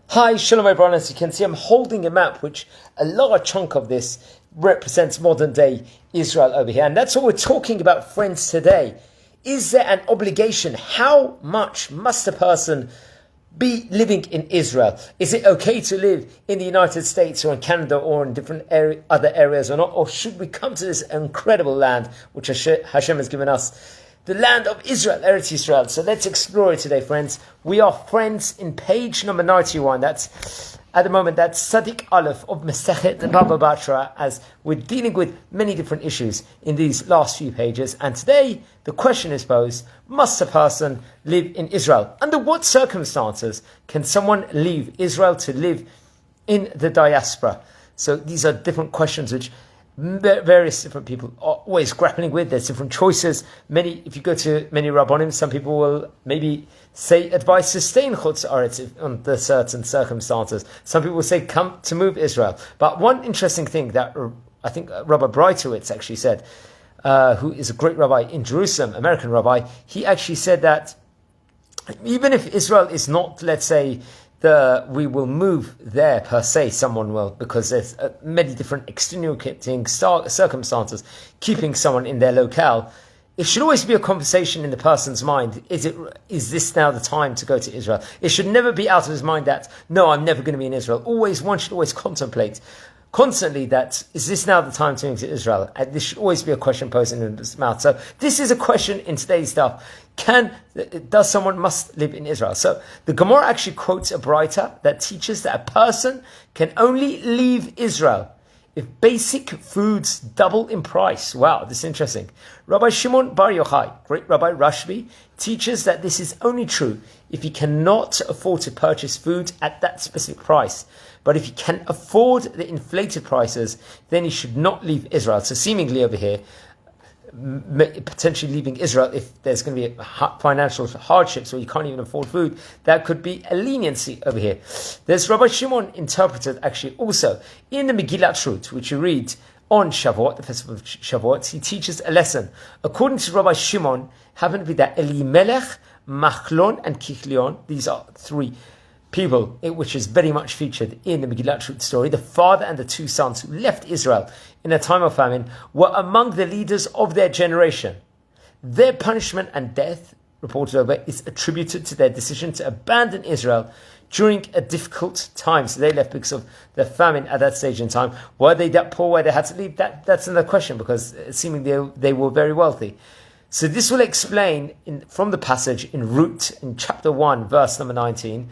Hi, Shalom everyone. As you can see, I'm holding a map which a large chunk of this represents modern day Israel over here. And that's what we're talking about, friends, today. Is there an obligation? How much must a person be living in Israel? Is it okay to live in the United States or in Canada or in different other areas or not? Or should we come to this incredible land which Hashem has given us? The land of Israel, Eretz Yisrael. So let's explore it today, friends. We are friends in page number 91. That's, at the moment, that's Sadiq Aleph of Masechet Bava Batra, as we're dealing with many different issues in these last few pages. And today, the question is posed, must a person live in Israel? Under what circumstances can someone leave Israel to live in the diaspora? So these are different questions which various different people are always grappling with. There's different choices. If you go to many Rabbonim, some people will maybe say advice to stay in Chutz Aretz under certain circumstances. Some people will say come to move Israel. But one interesting thing that I think Rabbi Breitowitz actually said, who is a great rabbi in Jerusalem, American rabbi, he actually said that even if Israel is not, let's say, we will move there per se, someone will, because there's many different extenuating circumstances keeping someone in their locale. It should always be a conversation in the person's mind. Is this now the time to go to Israel? It should never be out of his mind that, no, I'm never going to be in Israel. One should always contemplate constantly that, is this now the time to move to Israel? And this should always be a question posed in his mouth. So this is a question in today's stuff. Does someone must live in Israel? So the Gemara actually quotes a Braita that teaches that a person can only leave Israel if basic foods double in price. Wow, this is interesting. Rabbi Shimon Bar Yochai, great Rabbi Rashbi, teaches that this is only true if he cannot afford to purchase food at that specific price. But if he can afford the inflated prices, then he should not leave Israel. So seemingly over here, potentially leaving Israel, if there's going to be financial hardships or you can't even afford food, that could be a leniency over here. There's Rabbi Shimon interpreted actually also in the Megillat Ruth, which you read on Shavuot, the festival of Shavuot. He teaches a lesson. According to Rabbi Shimon, happened to be that Elimelech, Machlon, and Kichlion, these are three people, which is very much featured in the Megillat Ruth story. The father and the two sons who left Israel in a time of famine were among the leaders of their generation. Their punishment and death, reported over, is attributed to their decision to abandon Israel during a difficult time. So they left because of the famine at that stage in time. Were they that poor where they had to leave? That's another question, because seemingly they were very wealthy. So this will explain from the passage in Ruth, in chapter 1, verse number 19,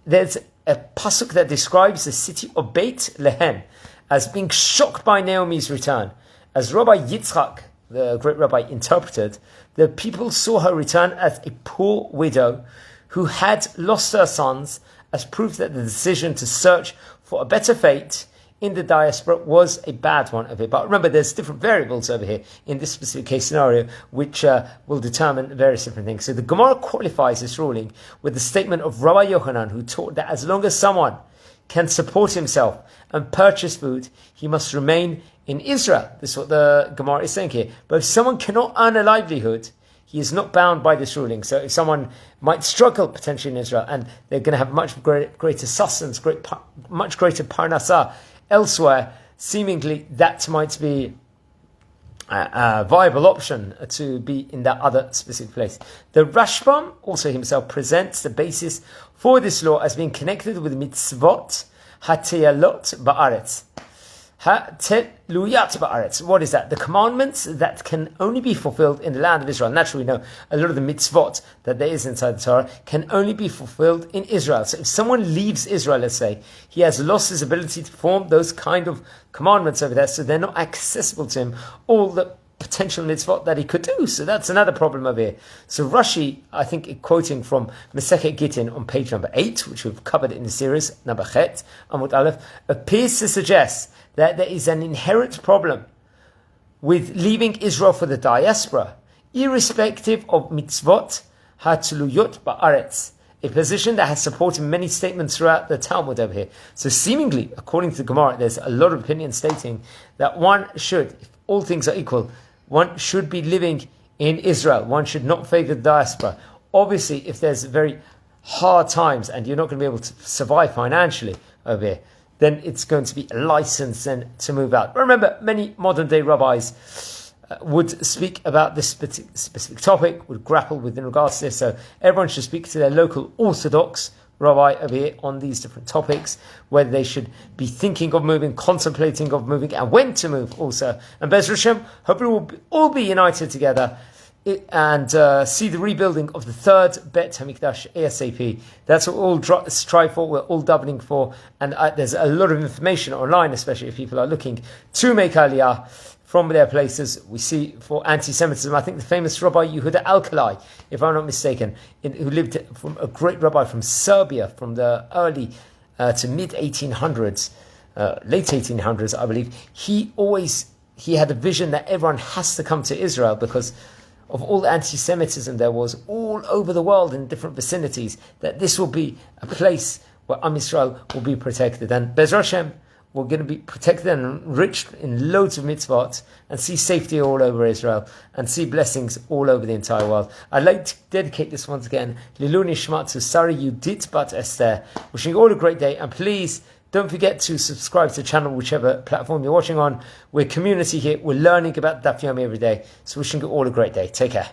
there's a pasuk that describes the city of Beit Lehem as being shocked by Naomi's return. As Rabbi Yitzchak, the great rabbi, interpreted, the people saw her return as a poor widow who had lost her sons, as proof that the decision to search for a better fate in the diaspora was a bad one of it. But remember, there's different variables over here in this specific case scenario, which will determine various different things. So the Gemara qualifies this ruling with the statement of Rabbi Yochanan, who taught that as long as someone can support himself and purchase food, he must remain in Israel. This is what the Gemara is saying here. But if someone cannot earn a livelihood, he is not bound by this ruling. So if someone might struggle potentially in Israel and they're going to have much greater sustenance, much greater parnasah elsewhere, seemingly that might be a viable option to be in that other specific place. The Rashbam also himself presents the basis for this law as being connected with mitzvot hateyalot ba'aretz. Hateluyat ba'aretz. What is that? The commandments that can only be fulfilled in the land of Israel. Naturally, we know a lot of the mitzvot that there is inside the Torah can only be fulfilled in Israel. So if someone leaves Israel, let's say, he has lost his ability to perform those kind of commandments over there, so they're not accessible to him, all the potential mitzvot that he could do. So that's another problem over here. So Rashi, I think, quoting from Masechet Gittin on page number 8, which we've covered in the series, number Chet, Amud Aleph, appears to suggest that there is an inherent problem with leaving Israel for the diaspora, irrespective of mitzvot hatuluyot ba'aretz, a position that has supported many statements throughout the Talmud over here. So seemingly, according to the Gemara, there's a lot of opinions stating that one should, if all things are equal, one should be living in Israel. One should not favor the diaspora. Obviously, if there's very hard times and you're not going to be able to survive financially over here, then it's going to be a license then to move out. But remember, many modern day rabbis would speak about this specific topic, would grapple with in regards to this. So everyone should speak to their local Orthodox rabbi over here on these different topics, whether they should be thinking of moving, contemplating of moving, and when to move also. And Be'ez Hashem, hopefully we'll all be united together and see the rebuilding of the third Bet HaMikdash ASAP. That's what we'll all strive for, we're all davening for, and there's a lot of information online, especially if people are looking to make Aliyah from their places. We see for anti-Semitism, I think the famous Rabbi Yehuda Alkalai, if I'm not mistaken, who lived from a great rabbi from Serbia from the early to mid 1800s, late 1800s, I believe. He had a vision that everyone has to come to Israel because of all the anti-Semitism there was all over the world in different vicinities, that this will be a place where Am Yisrael will be protected. And Be'ez Hashem, we're going to be protected and enriched in loads of mitzvot and see safety all over Israel and see blessings all over the entire world. I'd like to dedicate this once again, Lilu Nishmat to Sari Yudit Bat Esther. Wishing you all a great day, and please don't forget to subscribe to the channel, whichever platform you're watching on. We're community here. We're learning about Daf Yomi every day. So wishing you all a great day. Take care.